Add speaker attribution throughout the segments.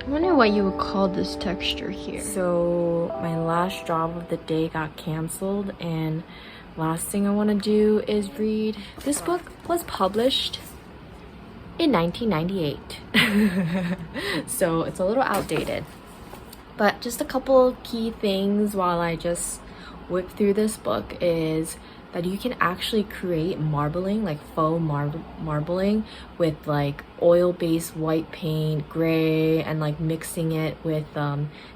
Speaker 1: I wonder what you would call this texture here.
Speaker 2: So my last job of the day got canceled, and last thing I want to do is read. This book was published in 1998. So it's a little outdated. But just a couple key things while I just whip through this book is that you can actually create marbling, like faux marbling with like oil-based white paint, gray, and like mixing it with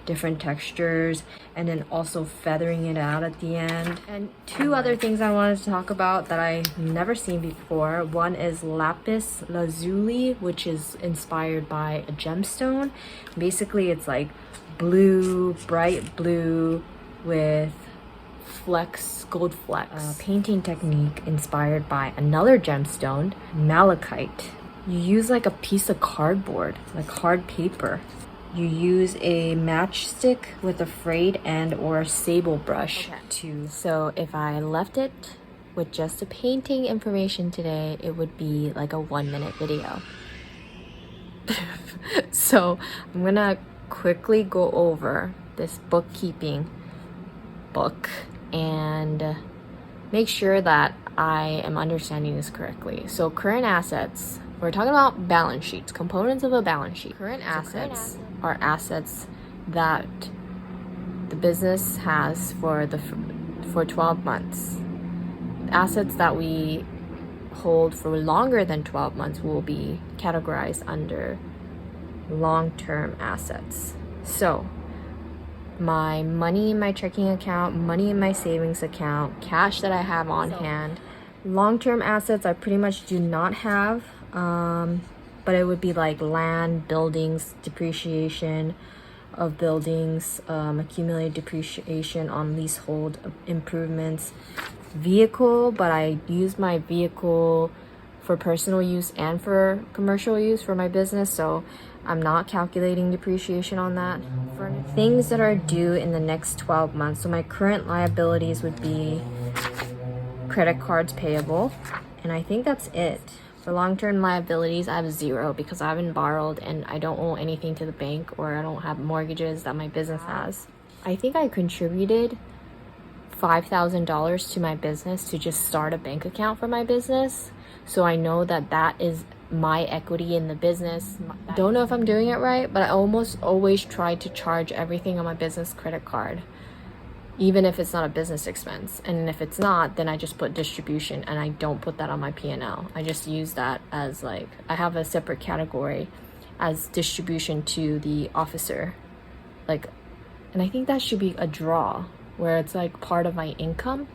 Speaker 2: different textures, and then also feathering it out at the end. And two other things I wanted to talk about that I've never seen before. One is lapis lazuli, which is inspired by a gemstone. Basically, it's like blue, bright blue with gold flecks. Painting technique inspired by another gemstone, malachite. You use like a piece of cardboard, like hard paper. You use a matchstick with a frayed end or a sable brush to... So if I left it with just the painting information today, it would be like a 1-minute video. So I'm gonna quickly go over this bookkeeping book and make sure that I am understanding this correctly. So current assets, we're talking about balance sheets, components of a balance sheet. Current assets are assets that the business has for 12 months. Assets that we hold for longer than 12 months will be categorized under long-term assets. So my money in my checking account, money in my savings account, cash that I have on hand. Long-term assets I pretty much do not have, but it would be like land, buildings, depreciation of buildings, accumulated depreciation on leasehold improvements. Vehicle, but I use my vehicle for personal use and for commercial use for my business, so I'm not calculating depreciation on that. For things that are due in the next 12 months, so my current liabilities would be credit cards payable, and I think that's it. For long-term liabilities, I have 0 because I haven't borrowed and I don't owe anything to the bank, or I don't have mortgages that my business has. I think I contributed $5,000 to my business to just start a bank account for my business. So I know that that is my equity in the business. Don't know if I'm doing it right, but I almost always try to charge everything on my business credit card, even if it's not a business expense. And if it's not, then I just put distribution, and I don't put that on my P&L. I just use that as like, I have a separate category as distribution to the officer. Like, and I think that should be a draw, where it's like part of my income.